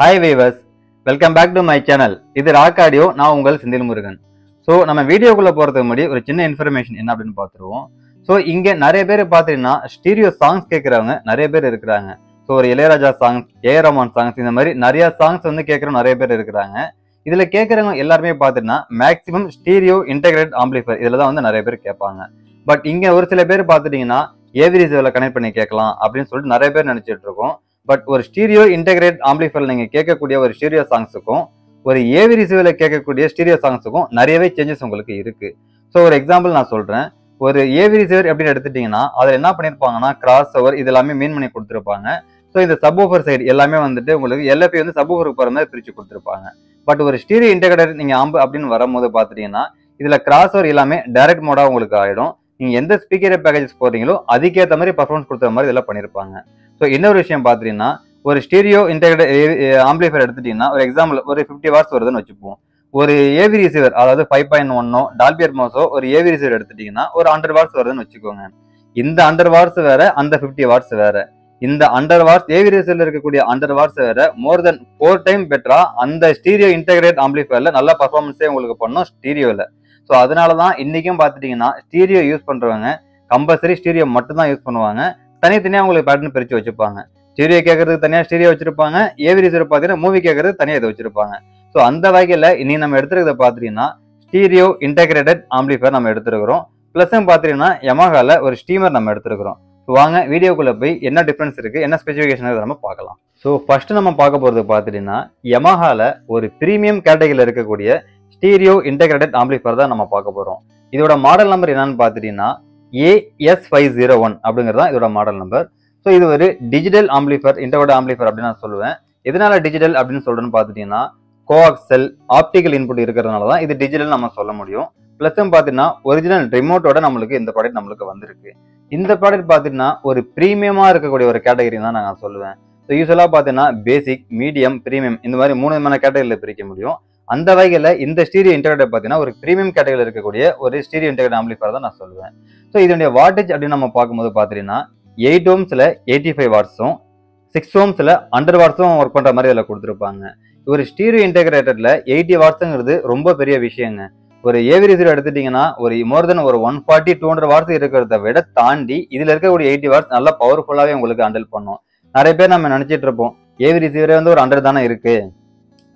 Hi viewers, welcome back to my channel. இது rock audio, நான் உங்கள் செந்தில் முருகன். ஸோ நம்ம வீடியோக்குள்ள போறதுக்கு முன்னாடி ஒரு சின்ன இன்ஃபர்மேஷன் என்ன அப்படின்னு பார்த்துருவோம். ஸோ இங்க நிறைய பேர் பார்த்தீங்கன்னா ஸ்டீரியோ சாங்ஸ் கேட்கறவங்க நிறைய பேர் இருக்கிறாங்க. ஸோ ஒரு Ilaiyaraaja songs, A R Rahman songs, இந்த மாதிரி நிறைய சாங்ஸ் வந்து கேட்கறவங்க நிறைய பேர் இருக்கிறாங்க. இதுல கேட்கறவங்க எல்லாருமே பார்த்தீங்கன்னா மேக்ஸிமம் ஸ்டீரியோ இன்டெகிரேட் ஆம்பிளிஃபையர் இதுல தான் வந்து நிறைய பேர் கேட்பாங்க. பட் இங்க ஒரு சில பேர் பார்த்துட்டீங்கன்னா ஏவி ரிசீவர்ல கனெக்ட் பண்ணி கேட்கலாம் அப்படின்னு சொல்லிட்டு நிறைய பேர் நினைச்சிட்டு இருக்கோம். பட் ஒரு ஸ்டீரியோ இன்டெகிரேட் ஆம்பிளிஃபையர் நீங்க கேட்கக்கூடிய ஒரு ஸ்டீரியோ சாங்ஸுக்கும் ஒரு ஏவி ரிசீவர்ல கேட்கக்கூடிய ஸ்டீரியோ சாங்ஸுக்கும் நிறையவே சேஞ்சஸ் உங்களுக்கு இருக்கு. ஸோ ஒரு எக்ஸாம்பிள் நான் சொல்றேன். ஒரு ஏவி ரிசீவர் எப்படின்னு எடுத்துட்டீங்கன்னா அதுல என்ன பண்ணிருப்பாங்கன்னா கிராஸ் ஓவர் இது எல்லாமே மீன் பண்ணி கொடுத்துருப்பாங்க. ஸோ இந்த சப்வூஃபர் சைடு எல்லாமே வந்துட்டு உங்களுக்கு எல்எஃபி வந்து சப்வூஃபருக்கு போற மாதிரி பிரிச்சு கொடுத்துருப்பாங்க. பட் ஒரு ஸ்டீரியோ இன்டெகிரேட்டர் நீங்க அப்படின்னு வரும்போது பாத்துட்டீங்கன்னா இதுல கிராஸ் ஓவர் எல்லாமே டைரக்ட் மோடா உங்களுக்கு ஆயிடும். நீங்க எந்த ஸ்பீக்கர் பேக்கேஜஸ் போறீங்களோ அதுக்கேற்ற மாதிரி பர்ஃபார்மன்ஸ் கொடுக்குற மாதிரி இதெல்லாம் பண்ணிருப்பாங்க. ஸோ இன்னொரு விஷயம் பாத்தீங்கன்னா ஒரு ஸ்டீரியோ இன்டெகிரேட் ஆம்பிளிஃபையர் எடுத்துட்டீங்கன்னா ஒரு எக்ஸாம்பிள் ஒரு 50 வாட்ஸ் வருதுன்னு வச்சுப்போம். ஒரு ஏவி ரிசீவர் அதாவது 5.1 டால்பி அட்மாஸோ ஒரு ஏவி ரிசீவர் எடுத்துட்டீங்கன்னா ஒரு 100 வாட்ஸ் வருதுன்னு வச்சுக்கோங்க. இந்த 100 வாட்ஸ் வேற, அந்த 50 வாட்ஸ் வேற. இந்த 100 வாட்ஸ் ஏவி ரிசீவர்ல இருக்கக்கூடிய 100 வாட்ஸ் வேற மோர் தென் 4 டைம் பெட்டரா அந்த ஸ்டீரியோ இன்டெகிரேட் ஆம்பிளிஃபையர்ல நல்ல பர்ஃபார்மன்ஸே உங்களுக்கு பண்ணும் ஸ்டீரியோல. ஸோ அதனாலதான் இன்னைக்கும் பாத்துட்டீங்கன்னா ஸ்டீரியோ யூஸ் பண்றவங்க கம்பல்சரி ஸ்டீரியோ மட்டும் தான் யூஸ் பண்ணுவாங்க. தனித்தனியா உங்களுக்கு பேட்டர்ன் பிரிச்சு வச்சுப்பாங்க. ஸ்டீரியோ கேட்கறதுக்கு தனியா ஸ்டீரியோ வச்சிருப்பாங்க, ஏவி ரிசீவர் பாத்தீங்கன்னா மூவி கேட்கறதுக்கு தனியா இதை வச்சிருப்பாங்க. ஸோ அந்த வகையில இனி நம்ம எடுத்துருக்கிறத பாத்தீங்கன்னா ஸ்டீரியோ இன்டெகிரேட்டட் ஆம்பிளிஃபையர் நம்ம எடுத்துருக்கிறோம். பிளஸ் பாத்தீங்கன்னா யமஹால ஒரு ஸ்டீமர் நம்ம எடுத்துருக்கிறோம். வாங்க வீடியோக்குள்ள போய் என்ன டிஃபரன்ஸ் இருக்கு, என்ன ஸ்பெசிஃபிகேஷன் நம்ம பார்க்கலாம். ஸோ ஃபர்ஸ்ட் நம்ம பார்க்க போறது பாத்தீங்கன்னா யமஹால ஒரு பிரீமியம் கேட்டகரியில இருக்கக்கூடிய ஸ்டீரியோ இன்டெகிரேட்டட் ஆம்பிளிஃபையர் தான் நம்ம பார்க்க போறோம். இதோட மாடல் நம்பர் என்னன்னு பாத்தீங்கன்னா AS501 அப்படிங்கிறது இதோட மாடல் நம்பர். ஸோ இது ஒரு டிஜிட்டல் ஆம்பிளிஃபையர், இன்டெகிரேட்டட் ஆம்பிளிஃபையர் அப்படின்னு நான் சொல்லுவேன். எதனால டிஜிட்டல் அப்படின்னு சொல்றேன்னு பாத்துட்டீங்கன்னா கோஆக்சல் ஆப்டிகல் இன்புட் இருக்கிறதுனால தான் இது டிஜிட்டல் நம்ம சொல்ல முடியும். பிளஸ் பாத்தீங்கன்னா ஒரிஜினல் ரிமோட்டோட நம்மளுக்கு இந்த ப்ராடக்ட் நம்மளுக்கு வந்திருக்கு. இந்த ப்ராடக்ட் பாத்தீங்கன்னா ஒரு பிரீமியமா இருக்கக்கூடிய ஒரு கேட்டகரி தான் நான் சொல்லுவேன். ஸோ யூஸ்வலா பாத்தீங்கன்னா பேசிக், மீடியம், பிரீமியம் இந்த மாதிரி 3 விதமான கேட்டகரியில பிரிக்க முடியும். அந்த வகையில இந்த ஸ்டீரியோ இன்டெகிரேட்டர் பாத்தீங்கன்னா ஒரு பிரீமியம் கேட்டகரியில இருக்கக்கூடிய ஒரு ஸ்டீரியோ இன்டெகிரேட்டட் ஆம்பிளிஃபையர் தான் நான் சொல்லுவேன். ஸோ இதனுடைய வாட்டேஜ் அப்படின்னு நம்ம பார்க்கும்போது பாத்தீங்கன்னா 8 ohmsல 85 வாட்ஸும் 6 ohmsல 100 வாட்ஸும் ஒர்க் பண்ற மாதிரி இதுல கொடுத்துருப்பாங்க. ஒரு ஸ்டீரியோ இன்டெகிரேட்டர்ல 80 வாட்ஸுங்கிறது ரொம்ப பெரிய விஷயங்க. ஒரு ஏவி ரிசீவர் எடுத்துட்டீங்கன்னா ஒரு மோர் தென் ஒரு 140-200 வாட்ஸ் இருக்கிறத விட தாண்டி இதுல இருக்கக்கூடிய 80 வாட்ஸ் நல்லா பவர்ஃபுல்லாவே உங்களுக்கு ஹேண்டில் பண்ணும். நிறைய பேர் நம்ம நினைச்சிட்டு இருப்போம் ஏவி ரிசீவரே வந்து ஒரு 100 தானே இருக்கு,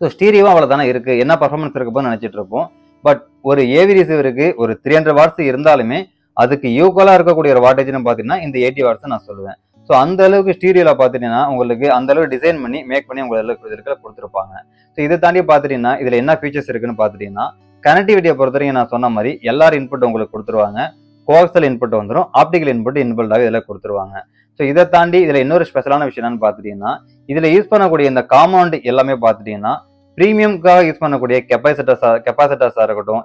ஸோ ஸ்டீரியோவும் அவ்வளவு தானே இருக்கு, என்ன பர்ஃபார்மன்ஸ் இருக்க போன்னு நினைச்சிட்டு இருப்போம். பட் ஒரு ஏவி ரிசீவருக்கு ஒரு 300 வாட்ஸ் இருந்தாலுமே அதுக்கு ஈக்குவலா இருக்கக்கூடிய ஒரு வாட்டேஜ்னு பாத்தீங்கன்னா இந்த 80 வாட்ஸ் நான் சொல்லுவேன். ஸோ அந்த அளவுக்கு ஸ்டீரியோல பாத்தீங்கன்னா உங்களுக்கு அந்த அளவுக்கு டிசைன் பண்ணி மேக் பண்ணி உங்களுக்கு கொடுத்துருப்பாங்க. ஸோ இதை தாண்டி பாத்துட்டீங்கன்னா இதுல என்ன ஃபீச்சர்ஸ் இருக்குன்னு பாத்துட்டீங்கன்னா கனெக்டிவிட்டியை பொறுத்த வரைக்கும் நான் சொன்ன மாதிரி எல்லாரும் இன்புட் உங்களுக்கு கொடுத்துருவாங்க. கோஆக்சல் இன்புட் வந்துடும், ஆப்டிகல் இன்புட் இன்பில்டாவே இதில் கொடுத்துருவாங்க. ஸோ இதை தாண்டி இதுல இன்னொரு ஸ்பெஷலான விஷயம் என்னன்னு பாத்துட்டீங்கன்னா இதுல யூஸ் பண்ணக்கூடிய இந்த காம்பவுண்ட் எல்லாமே பாத்துட்டீங்கன்னா பிரீமியம்காக யூஸ் பண்ணக்கூடிய கெப்பாசிட்டர்ஸா இருக்கட்டும்,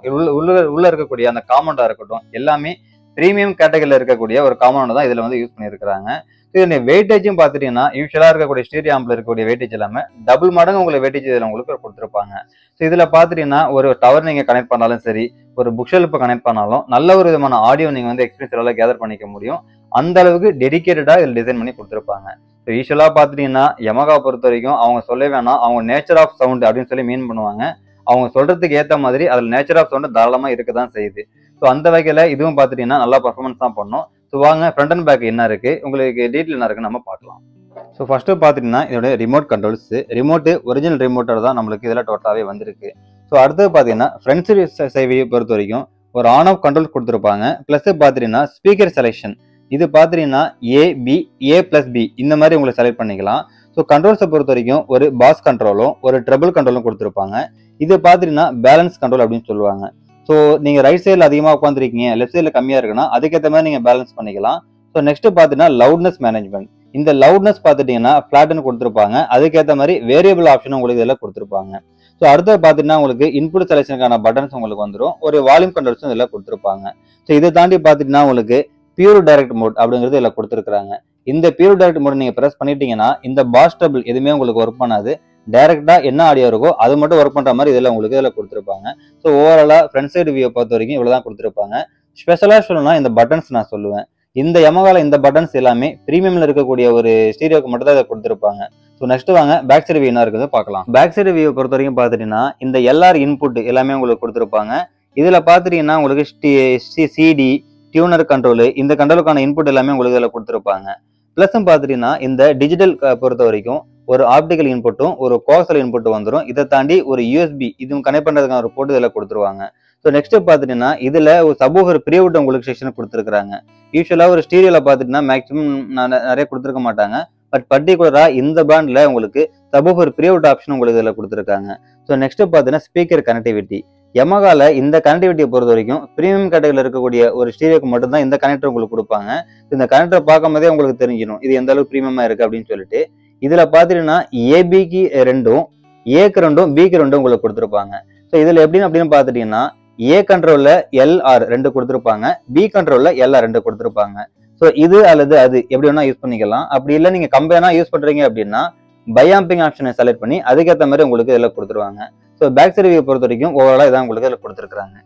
உள்ள இருக்கக்கூடிய அந்த காம்பவுண்டா இருக்கட்டும், எல்லாமே பிரீமியம் கேட்டகரியில இருக்கக்கூடிய ஒரு காம்பவுண்ட் தான் இதுல வந்து யூஸ் பண்ணியிருக்காங்க. இதனுடைய வெயிட்டேஜும் பாத்துட்டீங்கன்னா யூஸ்வலா இருக்கக்கூடிய ஸ்டீரியோ ஆம்பில் இருக்கக்கூடிய வெயிட்டேஜ் எல்லாமே டபுள் மடங்கு உங்களுக்கு வெயிட்டேஜ் இதுல உங்களுக்கு கொடுத்துருப்பாங்க. ஸோ இதுல பாத்துட்டீங்கன்னா ஒரு டவர் நீங்க கனெக்ட் பண்ணாலும் சரி, ஒரு புக் ஷெல்ஃப் கனெக்ட் பண்ணாலும் நல்ல ஒரு விதமான ஆடியோ நீங்க வந்து எக்ஸ்பீரியன்ஸ் கேதர் பண்ணிக்க முடியும். அந்த அளவுக்கு டெடிகேட்டடா இதுல டிசைன் பண்ணி கொடுத்துருப்பாங்க. ஸோ யூஸ்வலா பாத்துட்டீங்கன்னா யமஹா பொறுத்த வரைக்கும் அவங்க சொல்ல வேணாம், அவங்க நேச்சர் ஆஃப் சவுண்ட் அப்படின்னு சொல்லி மீன் பண்ணுவாங்க. அவங்க சொல்றதுக்கு ஏற்ற மாதிரி அதுல நேச்சர் ஆஃப் சவுண்ட் தாராளமா இருக்கதான் செய்யுது. ஸோ அந்த வகையில இதுவும் பாத்துட்டீங்கன்னா நல்லா பர்ஃபார்மன்ஸ் தான் பண்ணும். ஸோ வாங்க ஃப்ரண்ட் அண்ட் பேக் என்ன இருக்கு, உங்களுக்கு டீட்டெயில் என்ன இருக்குன்னு நம்ம பார்க்கலாம். ஸோ ஃபர்ஸ்ட் பாத்தீங்கன்னா இதோட ரிமோட் கண்ட்ரோல்ஸ், ரிமோட் ஒரிஜினல் ரிமோட்டோட தான் நம்மளுக்கு இதில் டோட்டலாவே வந்திருக்கு. ஸோ அடுத்தது பாத்தீங்கன்னா ஃப்ரண்ட் சேவையை பொறுத்த வரைக்கும் ஒரு ஆன் ஆஃப் கண்ட்ரோல் கொடுத்துருப்பாங்க. பிளஸ் பாத்தீங்கன்னா ஸ்பீக்கர் செலெக்ஷன் இது பாத்தீங்கன்னா A+B இந்த மாதிரி உங்களுக்கு செலக்ட் பண்ணிக்கலாம். ஸோ கண்ட்ரோல்ஸை பொறுத்த வரைக்கும் ஒரு பாஸ் கண்ட்ரோலும் ஒரு ட்ரிபிள் கண்ட்ரோலும் கொடுத்துருப்பாங்க. இது பாத்தீங்கன்னா பேலன்ஸ் கண்ட்ரோல் அப்படின்னு சொல்லுவாங்க. ஸோ நீங்க ரைட் சைடில் அதிகமாக உட்காந்துருக்கீங்க, லெஃப்ட் சைடில் கம்மியா இருக்குன்னா அதுக்கேற்ற மாதிரி நீங்க பேலன்ஸ் பண்ணிக்கலாம். ஸோ நெக்ஸ்ட் பாத்தீங்கன்னா லவுட்னஸ் மேனேஜ்மெண்ட், இந்த லவுட்னஸ் பாத்துட்டீங்கன்னா ஃபிளாட்னு கொடுத்துருப்பாங்க. அதுக்கேற்ற மாதிரி வேரியபிள் ஆப்ஷன் உங்களுக்கு இதெல்லாம் கொடுத்துருப்பாங்க. ஸோ அடுத்தது பாத்தீங்கன்னா உங்களுக்கு இன்புட் செலெக்ஷனுக்கான பட்டன்ஸ் உங்களுக்கு வந்துடும், ஒரு வால்யூம் கண்ட்ரோல்ஸும் இதெல்லாம் கொடுத்துருப்பாங்க. ஸோ இதை தாண்டி பாத்தீங்கன்னா உங்களுக்கு பியூர் டைரக்ட் மோட் அப்படிங்கிறது இதுல கொடுத்துருக்காங்க. இந்த பியூர் டைரக்ட் மோட் நீங்க பிரஸ் பண்ணிட்டீங்கன்னா இந்த பாஸ் டபுள் எதுவுமே உங்களுக்கு ஒர்க் பண்ணாது. டைரக்டா என்ன ஆடியோ இருக்கோ அது மட்டும் ஒர்க் பண்ற மாதிரி இதெல்லாம் உங்களுக்கு இதுல கொடுத்துருப்பாங்க. ஸோ ஓவராலா ஃப்ரண்ட் சைடு வியூ பொறுத்த வரைக்கும் இவ்வளவுதான் கொடுத்துருப்பாங்க. ஸ்பெஷலா சொல்லணும்னா இந்த பட்டன்ஸ் நான் சொல்லுவேன். இந்த யமஹால இந்த பட்டன்ஸ் எல்லாமே பிரீமியம்ல இருக்கக்கூடிய ஒரு ஸ்டீரியோக்கு மட்டும் தான் இதை கொடுத்துருப்பாங்க. ஸோ நெக்ஸ்ட் வாங்க பேக் சைடு வியூ என்ன இருக்குது பார்க்கலாம். பேக் சைடு வியூ பொறுத்த வரைக்கும் பார்த்துட்டீங்கன்னா இந்த எல்ஆர் இன்புட் எல்லாமே உங்களுக்கு கொடுத்துருப்பாங்க. இதுல பார்த்துட்டீங்கன்னா உங்களுக்கு சிடி டியூனர் கண்ட்ரோல் இந்த கண்ட்ரோலுக்கான இன்புட் எல்லாமே உங்களுக்கு இதில் கொடுத்துருப்பாங்க. பிளஸ் பார்த்துட்டீங்கன்னா இந்த டிஜிட்டல் பொறுத்த வரைக்கும் ஒரு ஆப்டிக்கல் இன்புட்டும் ஒரு கோஆக்சியல் இன்புட்டும் வந்துடும். இதை தாண்டி ஒரு யூஎஸ்பி இதுவும் கனெக்ட் பண்றதுக்கான ஒரு போர்ட் இதில் கொடுத்துருவாங்க. ஸோ நெக்ஸ்ட் பார்த்துட்டீங்கன்னா இதுல ஒரு சப்வூஃபர் ப்ரீஅவுட் உங்களுக்கு செக்ஷன் கொடுத்துருக்காங்க. யூஸ்வலா ஒரு ஸ்டீரியோல பார்த்துட்டீங்கன்னா மேக்ஸிமம் நிறைய கொடுத்துருக்க மாட்டாங்க. பட் பர்டிகுலரா இந்த பிராண்ட்ல உங்களுக்கு சப்வூஃபர் ப்ரீஅவுட் ஆப்ஷன் உங்களுக்கு இதில் கொடுத்துருக்காங்க. ஸோ நெக்ஸ்ட் பார்த்தீங்கன்னா ஸ்பீக்கர் கனெக்டிவிட்டி. யமகால இந்த கனெக்டிவிட்டியை பொறுத்த வரைக்கும் பிரீமியம் கேட்டகரியில் இருக்கக்கூடிய ஒரு ஸ்டீரியோக்கு மட்டும்தான் இந்த கனெக்டர் உங்களுக்கு கொடுப்பாங்க. இந்த கனெக்டர் பார்க்கும் போதே உங்களுக்கு தெரிஞ்சிடும் இது எந்த அளவுக்கு பிரீமியமா இருக்கு அப்படின்னு சொல்லிட்டு. இதுல பாத்தீங்கன்னா ஏபிக்கு 2 ஏக்கு 2 பிக்கு 2 உங்களுக்கு கொடுத்துருப்பாங்க. ஸோ இதுல அப்படின்னு பாத்துட்டீங்கன்னா ஏ கண்ட்ரோல்ல LR 2 கொடுத்துருப்பாங்க, பி கண்ட்ரோல்ல LR 2 கொடுத்துருப்பாங்க. ஸோ இது அல்லது அது எப்படி வேணா யூஸ் பண்ணிக்கலாம். அப்படி இல்லை நீங்க கம்பைனா யூஸ் பண்றீங்க அப்படின்னா பயாம்பிங் ஆப்ஷனை செலக்ட் பண்ணி அதுக்கேற்ற மாதிரி உங்களுக்கு இதில் கொடுத்துருவாங்க. ஸோ பேக் சைடு வியூ பொறுத்த வரைக்கும் ஓவராலா இதான் உங்களுக்கு இதில் கொடுத்துருக்காங்க.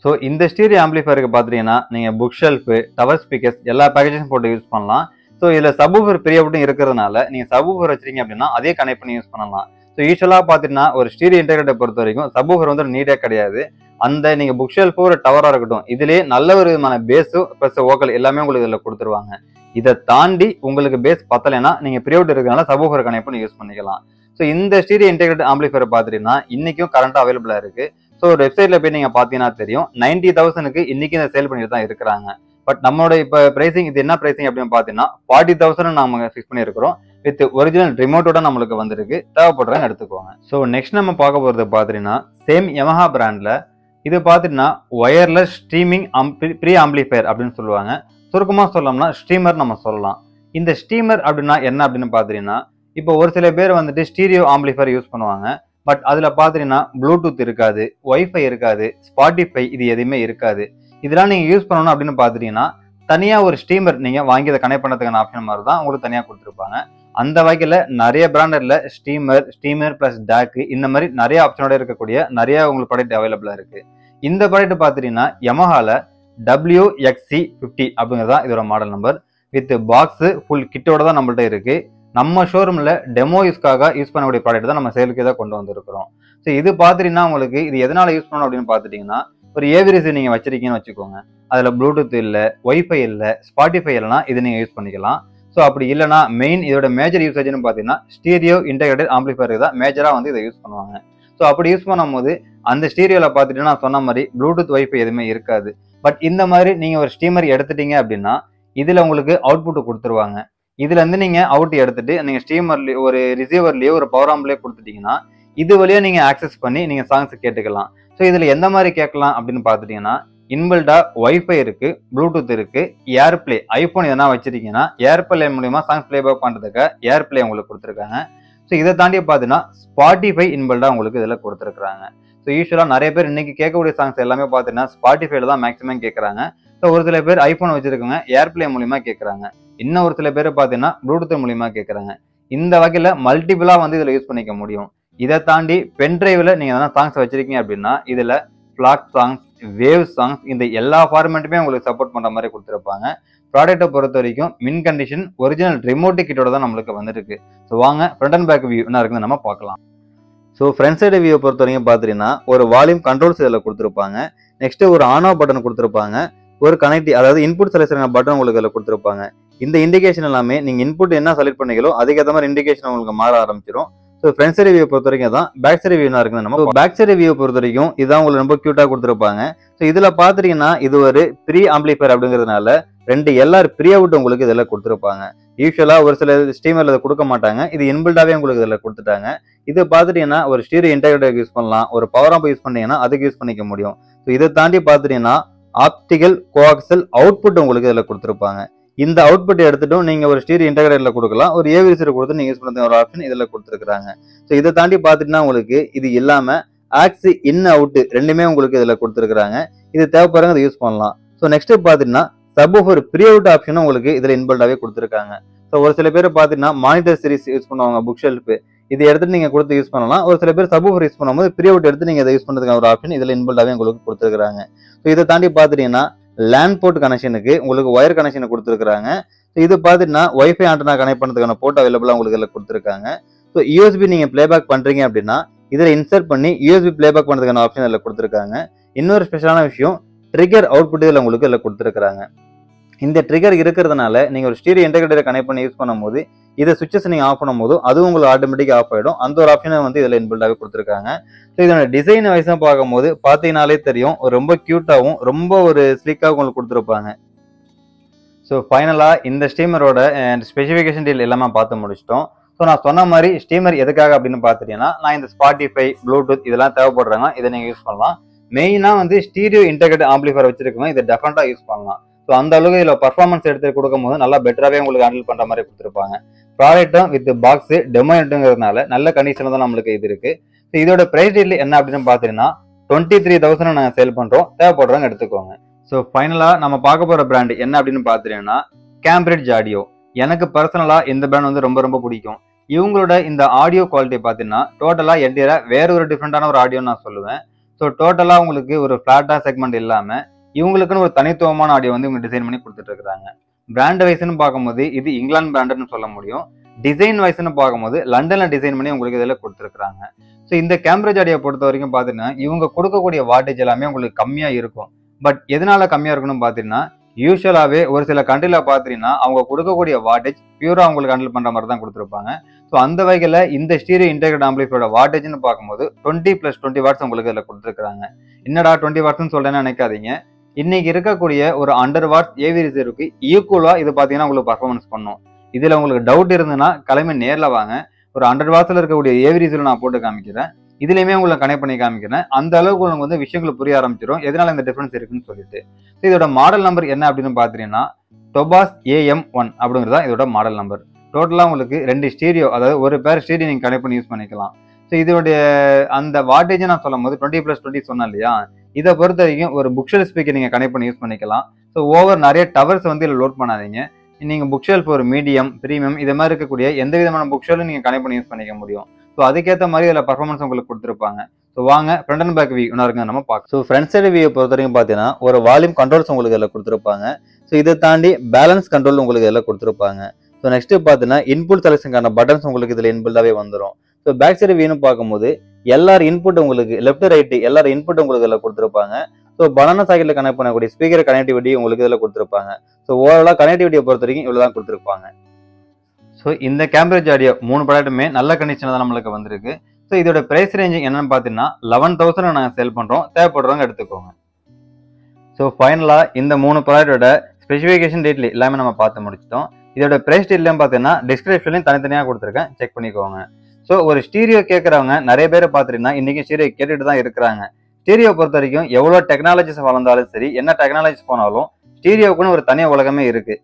ஸோ இந்த ஸ்டீரியோ ஆம்பிளிஃபயருக்கு பார்த்துட்டீங்கன்னா நீங்க புக் ஷெல்ஃப், டவர் ஸ்பீக்கர்ஸ் எல்லா பேக்கேஜும் போட்டு யூஸ் பண்ணலாம். ஸோ இதுல சப்வூஃபர் ப்ரீஅவுட்டும் இருக்கிறதுனால நீங்க சப்வூஃபர் வச்சிருக்கீங்க அப்படின்னா அதே கனெக்ட் பண்ணி யூஸ் பண்ணலாம். ஸோ யூஸ்வலா பாத்தீங்கன்னா ஒரு ஸ்டீரியோ இன்டெகிரேட்டரை பொறுத்த வரைக்கும் சப்வூஃபர் வந்து நீடே கிடையாது. அந்த நீங்க புக் ஷெல்ஃபோ ஒரு டவரா இருக்கட்டும் இதுலயே நல்ல ஒரு விதமான பேஸும் பிளஸ் வோக்கல் எல்லாமே உங்களுக்கு இதுல கொடுத்துருவாங்க. இதை தாண்டி உங்களுக்கு பேஸ் பத்தலைன்னா நீங்க ப்ரீஅவுட் இருக்கிறதுனால சப்வூஃபர் கனெக்ட் பண்ணி யூஸ் பண்ணிக்கலாம். ஸோ இந்த ஸ்டீரியோ இன்டெகிரேட்டட் ஆம்பிளிஃபயர் பாத்துட்டீங்கன்னா இன்னைக்கும் கரண்டா அவைலபிளா இருக்கு. ஸோ ஒரு வெப்சைட்ல போய் நீங்க பாத்தீங்கன்னா தெரியும் 90,000க்கு இன்னைக்கு இந்த சேல் பண்ணிட்டு தான் இருக்கிறாங்க. பட் நம்மளோட இப்ப பிரைசிங் இது என்ன பிரைசிங் அப்படின்னு பாத்தீங்கன்னா 40,000 நம்ம ஃபிக்ஸ் பண்ணிருக்கிறோம். வித் ஒரிஜினல் ரிமோட்டோட நம்மளுக்கு வந்திருக்கு. தேவைப்படுறவங்க எடுத்துக்கோங்க. ஸோ நெக்ஸ்ட் நம்ம பார்க்க போறது பாத்தீங்கன்னா சேம் யமஹா பிராண்ட்ல இது பாத்தீங்கன்னா ஒயர்லெஸ் ஸ்ட்ரீமிங் ப்ரீ ஆம்பிளிஃபயர் அப்படின்னு சொல்லுவாங்க. சுருக்கமா சொல்லணும்னா ஸ்ட்ரீமர் நம்ம சொல்லலாம். இந்த ஸ்ட்ரீமர் அப்படின்னா என்ன அப்படின்னு பாத்தீங்கன்னா இப்போ ஒரு சில பேர் வந்துட்டு ஸ்டீரியோ ஆம்பிளிஃபயர் யூஸ் பண்ணுவாங்க. பட் அதுல பாத்தீங்கன்னா ப்ளூடூத் இருக்காது, ஒய்ஃபை இருக்காது, ஸ்பாட்டிஃபை இது எதுவுமே இருக்காது. இதெல்லாம் நீங்க யூஸ் பண்ணணும் அப்படின்னு பாத்துட்டீங்கன்னா தனியா ஒரு ஸ்டீமர் நீங்க வாங்கி அதை கனெக்ட் பண்ணதுக்கான ஆப்ஷன் மாதிரி தான் உங்களுக்கு தனியா கொடுத்துருப்பாங்க. அந்த வகையில நிறைய பிராண்டட்ல ஸ்டீமர் பிளஸ் டேக் இந்த மாதிரி நிறைய ஆப்ஷனோட இருக்கக்கூடிய நிறைய உங்களுக்கு ப்ராடக்ட் அவைலபிளா இருக்கு. இந்த ப்ராடக்ட் பாத்துட்டீங்கன்னா யமஹால WXC50 அப்படிங்கிறதா இதோட model number. With box full கிட்டோட தான் நம்மள்ட்ட இருக்கு. நம்ம ஷோரூம்ல டெமோ யூஸ்க்காக யூஸ் பண்ணக்கூடிய ப்ராடக்ட் தான் நம்ம சேலுக்கு தான் கொண்டு வந்திருக்கிறோம். ஸோ இது பாத்துட்டீங்கன்னா உங்களுக்கு இது எதனால யூஸ் பண்ணணும் அப்படின்னு பாத்துட்டீங்கன்னா ஒரு ஏவிரிசி நீங்க வச்சிருக்கீங்கன்னு வச்சுக்கோங்க. அதுல ப்ளூடூத் இல்ல, ஒய்ஃபை இல்ல, ஸ்பாட்டிஃபை இல்லைன்னா இது நீங்க யூஸ் பண்ணிக்கலாம். ஸோ அப்படி இல்லைன்னா மெயின் இதோட மேஜர் யூசேஜ்னு பாத்தீங்கன்னா ஸ்டீரியோ இன்டெகிரேட்டட் ஆம்பிளிஃபயர் தான் மேஜரா வந்து இதை யூஸ் பண்ணுவாங்க. ஸோ அப்படி யூஸ் பண்ணும்போது அந்த ஸ்டீரியோல பாத்துட்டு நான் சொன்ன மாதிரி ப்ளூடூத் ஒய்ஃபை எதுவுமே இருக்காது. பட் இந்த மாதிரி நீங்க ஒரு ஸ்டீமர் எடுத்துட்டீங்க அப்படின்னா இதுல உங்களுக்கு அவுட்புட் கொடுத்துருவாங்க. இதுல இருந்து நீங்க அவுட் எடுத்துட்டு நீங்க ஸ்டீமர்லயோ ஒரு ரிசீவர்லயோ ஒரு பவர் ஆம்ப்லயோ கொடுத்துட்டீங்கன்னா இது வழியா நீங்க ஆக்சஸ் பண்ணி நீங்க சாங்ஸ் கேட்டுக்கலாம். ஸோ இதுல எந்த மாதிரி கேட்கலாம் அப்படின்னு பாத்துட்டீங்கன்னா இன்பில்டா ஒய்ஃபை இருக்கு, ப்ளூடூத் இருக்கு, ஏர்பிளே ஐபோன் எதனா வச்சிருக்கீங்கன்னா ஏர்பிளே மூலியமா சாங்ஸ் பிளேபேக் பண்றதுக்கு ஏர்பிளே உங்களுக்கு கொடுத்துருக்காங்க. ஸோ இதை தாண்டி பாத்தீங்கன்னா ஸ்பாட்டிஃபை இன்பில்டா உங்களுக்கு இதுல கொடுத்துருக்காங்க. ஸோ யூஸ்வலா நிறைய பேர் இன்னைக்கு கேட்கக்கூடிய சாங்ஸ் எல்லாமே பாத்தீங்கன்னா ஸ்பாட்டிஃபைல தான் மேக்ஸிமம் கேட்கறாங்க. ஸோ ஒரு சில பேர் ஐபோன் வச்சிருக்காங்க ஏர்பிளே மூலியமா கேட்கறாங்க. இன்னும் ஒரு சில பேர் பாத்தீங்கன்னா ப்ளூடூத் மூலியமா கேட்கறாங்க. இந்த வகையில மல்டிபிளா வந்து இதுல யூஸ் பண்ணிக்க முடியும். இதை தாண்டி பென் டிரைவ்ல நீங்க எதனா சாங்ஸ் வச்சிருக்கீங்க அப்படின்னா இதுல பிளாக் சாங்ஸ், வேவ் சாங்ஸ் இந்த எல்லா ஃபார்மேட்டுமே உங்களுக்கு சப்போர்ட் பண்ற மாதிரி கொடுத்துருப்பாங்க. ப்ராடக்ட்டை பொறுத்த வரைக்கும் மின் கண்டிஷன் ஒரிஜினல் ரிமோட் கிட்டோட தான் நம்மளுக்கு வந்துருக்கு. ஸோ வாங்க ஃப்ரண்ட் அண்ட் பேக் வியூ என்ன இருக்குன்னு நம்ம பார்க்கலாம். ஸோ ஃப்ரண்ட் சைடு வியூ பொறுத்த வரைக்கும் பாத்தீங்கன்னா ஒரு வால்யூம் கண்ட்ரோல்ஸ் இதில் கொடுத்துருப்பாங்க. நெக்ஸ்ட் ஒரு ஆன் ஆஃப் பட்டன் கொடுத்துருப்பாங்க. ஒரு கனெக்ட் அதாவது இன்புட் செலக்ஷன் பட்டன் உங்களுக்கு இதில் கொடுத்துருப்பாங்க. இந்த இண்டிகேஷன் எல்லாமே நீங்க இன்புட் என்ன செலக்ட் பண்ணீங்களோ அதுக்கேற்ற மாதிரி இண்டிகேஷன் உங்களுக்கு மாற ஆரம்பிச்சிடும். ஸோ ஃப்ரண்ட் சைடு வியூ பொறுத்த வரைக்கும் தான் பேக் சைடு வியூ இருக்குது. நம்ம பேக் சைடு வியூ பொறுத்த வரைக்கும் இதான் உங்களுக்கு ரொம்ப கியூட்டா கொடுத்துருப்பாங்க. ஸோ இதுல பாத்தீங்கன்னா இது ஒரு ப்ரீ ஆம்பிளிஃபயர் அப்படிங்கிறதுனால 2 LR ப்ரீஅவுட் உங்களுக்கு இதெல்லாம் கொடுத்துருப்பாங்க. யூஸ்வலா ஒரு சில ஸ்டீமர்ல இதை கொடுக்க மாட்டாங்க. இது இன்பில்டாவே உங்களுக்கு இதில் கொடுத்துட்டாங்க. இது பாத்துட்டீங்கன்னா ஒரு ஸ்டீரியோ இன்டெகிரேட்டர் யூஸ் பண்ணலாம், ஒரு பவர் ஆம்ப் யூஸ் பண்ணீங்கன்னா அதுக்கு யூஸ் பண்ணிக்க முடியும். ஸோ இதை தாண்டி பாத்துட்டீங்கன்னா ஆப்டிகல் கோஆக்சியல் அவுட்புட் உங்களுக்கு இதில் கொடுத்துருப்பாங்க. இந்த அவுட்புட் எடுத்துட்டும் நீங்க ஒரு ஸ்டீரியோ இன்டெகிரேட்டர்ல கொடுக்கலாம், ஒரு ஏவிரிசி கொடுத்து நீங்க யூஸ் பண்ணுறது ஒரு ஆப்ஷன் இதுல கொடுத்துருக்காங்க. ஸோ இதை தாண்டி பாத்துட்டீங்கன்னா உங்களுக்கு இது இல்லாம ஆக்ஸ் இன் அவுட் ரெண்டுமே உங்களுக்கு இதுல கொடுத்துருக்காங்க. இது தேவைப்படுறவங்க அதை யூஸ் பண்ணலாம். ஸோ நெக்ஸ்ட் பாத்தீங்கன்னா சப்வூஃபர் ப்ரீஅவுட் ஆப்ஷனும் உங்களுக்கு இதுல இன்பில்டாவே கொடுத்துருக்காங்க. ஸோ ஒரு சில பேர் பாத்தீங்கன்னா மானிட்டர் சீரிஸ் யூஸ் பண்ணுவாங்க, புக் ஷெல்ஃப் இது எடுத்துட்டு நீங்க கொடுத்து யூஸ் பண்ணலாம். ஒரு சில பேர் சப்வூஃபர் யூஸ் பண்ணும்போது ப்ரீஅவுட் எடுத்து நீங்க இதை யூஸ் பண்றதுக்கான ஒரு ஆப்ஷன் இதுல இன்பில்டாவே உங்களுக்கு கொடுத்துருக்காங்க. ஸோ இதை தாண்டி பாத்துட்டீங்கன்னா லேண்ட் போர்ட் கனெக்ஷனுக்கு உங்களுக்கு ஒயர் கனெக்ஷன் கொடுத்துருக்காங்க. ஸோ இது பார்த்துட்டுனா ஒய்ஃபை ஆண்டனா கனெக்ட் பண்ணுறதுக்கான போர்ட் அவைலபிளாக உங்களுக்கு இதில் கொடுத்துருக்காங்க. ஸோ யூஎஸ்பி நீங்கள் பிளேபேக் பண்ணுறீங்க அப்படின்னா இதில் இன்சர்ட் பண்ணி யூஎஸ்பி பிளேபேக் பண்ணுறதுக்கான ஆப்ஷன் இதில் கொடுத்துருக்காங்க. இன்னொரு ஸ்பெஷலான விஷயம், ட்ரிகர் அவுட்புட் இதில் உங்களுக்கு இதில் கொடுத்துருக்காங்க. இந்த ட்ரிகர் இருக்கிறதுனால நீங்கள் ஒரு ஸ்டீரியோ இன்டெகிரேட்டரை கனெக்ட் பண்ணி யூஸ் பண்ணும்போது இதை சுவிச்சஸ் நீங்கள் ஆஃப் பண்ணும்போது அதுவும் உங்களுக்கு ஆட்டோமேட்டிக்காக ஆஃப் ஆகிடும். அந்த ஒரு ஆப்ஷனை வந்து இதில் இன்பில்டாகவே கொடுத்துருக்காங்க. ஸோ இதோட டிசைன் வைஸாக பார்க்கும்போது பார்த்தீங்கனாலே தெரியும், ரொம்ப க்யூட்டாகவும் ரொம்ப ஒரு ஸ்லீக்காகவும் உங்களுக்கு கொடுத்துருப்பாங்க. ஸோ ஃபைனலாக இந்த ஸ்டீமரோட ஸ்பெசிஃபிகேஷன் டீல் எல்லாமே பார்த்து முடிச்சிட்டோம். ஸோ நான் சொன்ன மாதிரி ஸ்டீமர் எதுக்காக அப்படின்னு பார்த்துட்டீங்கன்னா, நான் இந்த ஸ்பாட்டிஃபை, ப்ளூடூத் இதெல்லாம் தேவைப்படுறாங்க, இதை நீங்கள் யூஸ் பண்ணலாம். மெயினாக வந்து ஸ்டீரியோ இன்டெகிரேட்டட் ஆம்பிளிஃபையர் வச்சிருக்கோங்க, இதை டெஃபினட்டாக யூஸ் பண்ணலாம். ஸோ அந்த அளவுக்கு இதில் பர்ஃபார்மன்ஸ் எடுத்து கொடுக்கும்போது நல்லா பெட்டராகவே உங்களுக்கு ஹேண்டில் பண்ணுற மாதிரி கொடுத்துருப்பாங்க. ப்ராடக்ட்டும் வித் பாக்ஸு டெமோ யூனிட்டுங்கிறதுனால நல்ல கண்டிஷனில் தான் நம்மளுக்கு இது இருக்குது. ஸோ இதோட ப்ரைஸ் டீல் என்ன அப்படின்னு பார்த்தீங்கன்னா 23,000 நாங்கள் சேல் பண்ணுறோம், தேவைப்படுறவங்க எடுத்துக்கோங்க. ஸோ ஃபைனலாக நம்ம பார்க்க போகிற பிராண்ட் என்ன அப்படின்னு பார்த்துட்டீங்கன்னா கேம்பிரிட்ஜ் ஆடியோ. எனக்கு பர்சனலாக இந்த பிராண்ட் வந்து ரொம்ப ரொம்ப பிடிக்கும். இவங்களோட இந்த ஆடியோ குவாலிட்டி பார்த்தீங்கன்னா டோட்டலாக என்டியராக வேற ஒரு டிஃப்ரெண்டான ஒரு ஆடியோன்னு நான் சொல்லுவேன். ஸோ டோட்டலாக உங்களுக்கு ஒரு ஃப்ளாட்டாக செக்மெண்ட் இல்லாமல் இவங்களுக்குன்னு ஒரு தனித்துவமான ஆடியோ வந்து இவங்க டிசைன் பண்ணி கொடுத்துட்டு இருக்காங்க. பிராண்ட் வைஸ்ன்னு பார்க்கும்போது இது இங்கிலாந்து பிராண்டுன்னு சொல்ல முடியும். டிசைன் வைஸ்ன்னு பார்க்கும்போது லண்டனில் டிசைன் பண்ணி உங்களுக்கு இதில் கொடுத்துருக்காங்க. ஸோ இந்த கேம்பிரிட்ஜ் ஆடியோ பொறுத்த வரைக்கும் பார்த்தீங்கன்னா இவங்க கொடுக்கக்கூடிய வாட்டேஜ் எல்லாமே உங்களுக்கு கம்மியாக இருக்கும். பட் எதனால கம்மியாக இருக்கணும்னு பார்த்தீங்கன்னா, யூஸ்வலாகவே ஒரு சில கண்ட்ரியில் பார்த்தீங்கன்னா அவங்க கொடுக்கக்கூடிய வாட்டேஜ் பியூராக அவங்களுக்கு ஹேண்டில் பண்ணுற மாதிரி தான் கொடுத்துருப்பாங்க. ஸோ அந்த வகையில் இந்த ஸ்டீரியோ இன்டெகிரேட்டட் ஆம்பிளிஃபையரோட வாட்டேஜ்னு பார்க்கும்போது 20+20 வாட்ஸ் உங்களுக்கு இதில் கொடுத்துருக்காங்க. என்னடா 20 வாட்ஸ்ன்னு சொல்றேன்னு நினைக்காதீங்க. இன்னைக்கு இருக்கக்கூடிய ஒரு 100 வாட்ஸ் ஏவி ரிசர்வுக்கு ஈக்குவலாக இது பார்த்தீங்கன்னா உங்களுக்கு பர்ஃபார்மன்ஸ் பண்ணும். இதில் உங்களுக்கு டவுட் இருந்ததுன்னா கிளம்பி நேரில் வாங்க. ஒரு 100 வாட்ஸில் இருக்கக்கூடிய ஏவி ரிசர்வ் நான் போட்டு காமிக்கிறேன், இதுலையுமே உங்களுக்கு கனெக்ட் பண்ணி காமிக்கிறேன். அந்த அளவுக்கு உங்களுக்கு வந்து விஷயங்கள் புரிய ஆரம்பிச்சிடும் எதனால இந்த டிஃபரன்ஸ் இருக்குன்னு சொல்லிட்டு. இதோட மாடல் நம்பர் என்ன அப்படின்னு பார்த்தீங்கன்னா டொபாஸ் AM1 அப்படிங்கிறது தான் இதோட மாடல் நம்பர். டோட்டலாக உங்களுக்கு 2 ஸ்டீரியோ, அதாவது ஒரு பேர் ஸ்டீரியோ நீங்கள் கனெக்ட் பண்ணி யூஸ் பண்ணிக்கலாம். ஸோ இதோடைய அந்த வாட்டேஜ் நான் சொல்லும் போது 20+20 சொன்னேன் இல்லையா, இதை பொறுத்த வரைக்கும் ஒரு புக்ஷெல் ஸ்பீக்கர் நீங்கள் கனெக்ட் பண்ணி யூஸ் பண்ணிக்கலாம். ஸோ ஓவர் நிறைய டவர்ஸ் வந்து இதில் லோட் பண்ணாதீங்க. நீங்கள் புக்ஷெல்ஃப் ஒரு மீடியம், ப்ரீமியம் இது மாதிரி இருக்கக்கூடிய எந்த விதமான புக்ஷெல்லும் நீங்கள் கனெக்ட் பண்ணி யூஸ் பண்ணிக்க முடியும். ஸோ அதுக்கேற்ற மாதிரி இதில் பர்ஃபார்மன்ஸ் உங்களுக்கு கொடுத்துருப்பாங்க. ஸோ வாங்க ஃப்ரண்ட் அண்ட் பேக் வியூ என்ன இருக்குங்க நம்ம பார்க்கலாம். ஸோ ஃப்ரண்ட் சைடு வியூ பொறுத்த வரைக்கும் பார்த்தீங்கன்னா ஒரு வால்யூம் கண்ட்ரோல்ஸ் உங்களுக்கு இதில் கொடுத்துருப்பாங்க. ஸோ இதை தாண்டி பேலன்ஸ் கண்ட்ரோல் உங்களுக்கு இதில் கொடுத்துருப்பாங்க. ஸோ நெக்ஸ்ட் பார்த்தீங்கன்னா இன்புட் செலக்ஷனுக்கான பட்டன்ஸ் உங்களுக்கு இதில் இன்பில்டாகவே வந்துடும். ஸோ பேக் சைடு வியூன்னு பார்க்கும்போது எல்லாரும் இன்புட் உங்களுக்கு லெஃப்ட் ரைட்டு எல்லாரும் இன்புட் உங்களுக்கு இதில் கொடுத்துருப்பாங்க. ஸோ பனானா சாக்கெட்டில் கனெக்ட் பண்ணக்கூடிய ஸ்பீக்கர் கனெக்டிவிட்டி உங்களுக்கு இதில் கொடுத்துருப்பாங்க. ஸோ ஓவராலாக கனெக்டிவிட்டியை பொறுத்த வரைக்கும் இவ்வளோ தான் கொடுத்துருப்பாங்க. ஸோ இந்த கேம்பிரிட்ஜ் ஆடியோ 3 ப்ராடக்ட்டுமே நல்ல கண்டிஷனில் தான் நம்மளுக்கு வந்திருக்கு. ஸோ இதோட பிரைஸ் ரேஞ்சிங் என்னன்னு பார்த்தீங்கன்னா 11,000 நாங்கள் சேல் பண்ணுறோம், தேவைப்படுறவங்க எடுத்துக்கோங்க. ஸோ ஃபைனலாக இந்த 3 ப்ராடக்டோட ஸ்பெசிஃபிகேஷன் டீட்டெயில் எல்லாமே நம்ம பார்த்து முடிச்சிட்டோம். இதோட பிரைஸ் டீட்டெயிலும் பார்த்தீங்கன்னா டிஸ்கிரிப்ஷன்லையும் தனித்தனியாக கொடுத்துருக்கேன், செக் பண்ணிக்கோங்க. ஸோ ஒரு ஸ்டீரியோ கேட்குறவங்க நிறைய பேர் பார்த்துட்டீங்கன்னா இன்றைக்கி ஸ்டீரியோ கேட்டுட்டு தான் இருக்கிறாங்க. ஸ்டீரியோ பொறுத்த வரைக்கும் எவ்வளோ டெக்னாலஜிஸ் வளர்ந்தாலும் சரி, என்ன டெக்னாலஜிஸ் போனாலும் ஸ்டீரியோக்குன்னு ஒரு தனி உலகமே இருக்குது.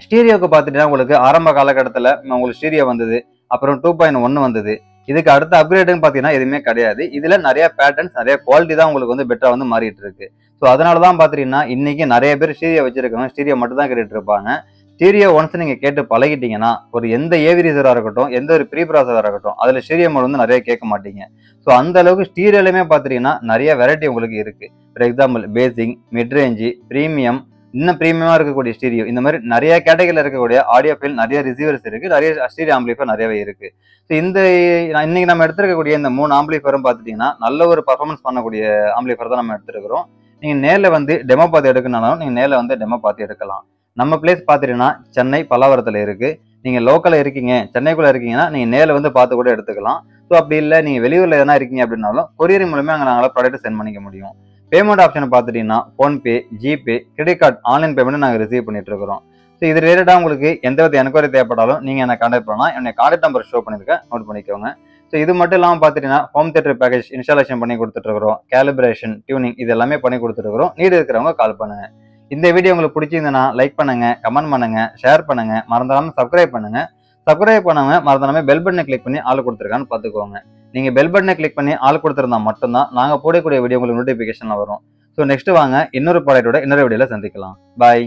ஸ்டீரியோக்கு பார்த்துட்டீங்கன்னா உங்களுக்கு ஆரம்ப காலகட்டத்தில் உங்களுக்கு ஸ்டீரியோ வந்தது, அப்புறம் 2.1 வந்தது. இதுக்கு அடுத்த அப்கிரேடுன்னு பார்த்தீங்கன்னா எதுவுமே கிடையாது. இதில் நிறைய பேட்டர்ன்ஸ் நிறைய குவாலிட்டி தான் உங்களுக்கு வந்து பெட்டராக வந்து மாறிட்டு இருக்கு. ஸோ அதனால தான் பார்த்துட்டீங்கன்னா இன்னைக்கு நிறைய பேர் ஸ்டீரியோ வச்சிருக்கவங்க ஸ்டீரியோ மட்டும் தான் கேட்டுட்டு இருப்பாங்க. ஸ்டீரியோ ஒன்ஸ் நீங்கள் கேட்டு பழகிட்டீங்கன்னா ஒரு எந்த ஏவி ரிசர்வாக இருக்கட்டும், எந்த ஒரு ப்ரீ ப்ராசஸராக இருக்கட்டும், அதில் ஸ்டீரியோ மோட் வந்து நிறைய கேட்க மாட்டீங்க. ஸோ அந்த அளவுக்கு ஸ்டீரியோலையுமே பார்த்துட்டீங்கன்னா நிறைய வெரைட்டி உங்களுக்கு இருக்குது. For example basic, mid-range, premium, இன்னும் ப்ரீமியமாக இருக்கக்கூடிய ஸ்டீரியோ, இந்த மாதிரி நிறைய கேட்டகரியில் இருக்கக்கூடிய ஆடியோ ஃபைல் நிறைய ரிசீவர்ஸ் இருக்குது, நிறைய ஸ்டீரியோ ஆம்பிளிஃபையர் நிறையவே இருக்குது. ஸோ இன்னைக்கு நம்ம எடுத்துருக்கக்கூடிய இந்த 3 ஆம்பிளிஃபையரும் பார்த்துட்டிங்கன்னா நல்ல ஒரு பர்ஃபார்மன்ஸ் பண்ணக்கூடிய ஆம்பிளிஃபையர் தான் நம்ம எடுத்துருக்கிறோம். நீங்கள் நேரில் வந்து டெமோ பார்த்து எடுக்கணும்னாலும் நீங்கள் நேரில் வந்து டெமோ பார்த்து எடுக்கலாம். நம்ம பிளேஸ் பார்த்துட்டீங்கன்னா சென்னை பல்லாவரத்தில் இருக்குது. நீங்கள் லோக்கலில் இருக்கீங்க, சென்னைக்குள்ளே இருக்கீங்கன்னா நீங்கள் நேரில் வந்து பார்த்து கூட எடுத்துக்கலாம். ஸோ அப்படி இல்லை நீங்கள் வெளியூரில் எதனா இருக்கீங்க அப்படின்னாலும் கொரியர் மூலமே அங்கே நாங்கள் ப்ராடக்ட் சென்ட் பண்ணிக்க முடியும். பேமெண்ட் ஆப்ஷனை பார்த்துட்டீங்கன்னா PhonePe, GPay, credit card, online payment நாங்கள் ரிசீவ் பண்ணிட்டு இருக்கிறோம். ஸோ இது ரிலேட்டடாக உங்களுக்கு எந்த வித என்கொயரி தேவைப்பட்டாலும் நீங்கள் என்னை கான்டாக்ட் பண்ணலாம். என்னை கான்டாக்ட் நம்பர் ஷோ பண்ணியிருக்கேன், நோட் பண்ணிக்கோங்க. ஸோ இது மட்டும் இல்லாமல் பார்த்துட்டீங்கன்னா ஹோம் தியேட்டர் பேக்கேஜ் இன்ஸ்டாலேஷன் பண்ணி கொடுத்துட்ருக்குறோம், கேலிப்ரேஷன், டியூனிங் இது எல்லாமே பண்ணி கொடுத்துருக்குறோம். நீடு இருக்கிறவங்க கால் பண்ணுங்க. இந்த வீடியோ உங்களுக்கு பிடிச்சிருந்ததுன்னா லைக் பண்ணுங்க, கமெண்ட் பண்ணுங்க, ஷேர் பண்ணுங்க, மறந்துடாமல் சப்ஸ்கிரைப் பண்ணுங்க. சப்ஸ்கிரைப் பண்ணவங்க மறந்துடாமல் பெல் பட்டனை கிளிக் பண்ணி ஆள் கொடுத்துருக்கான்னு பார்த்துக்கோங்க. நீங்கள் பெல் பட்டனை கிளிக் பண்ணி ஆள் கொடுத்துருந்தா மட்டும்தான் நாங்கள் போடக்கூடிய வீடியோ உங்களுக்கு நோட்டிஃபிகேஷனில் வரும். ஸோ நெக்ஸ்ட் வாங்க இன்னொரு ப்ராடக்டோட இன்னொரு வீடியோவில் சந்திக்கலாம். பாய்.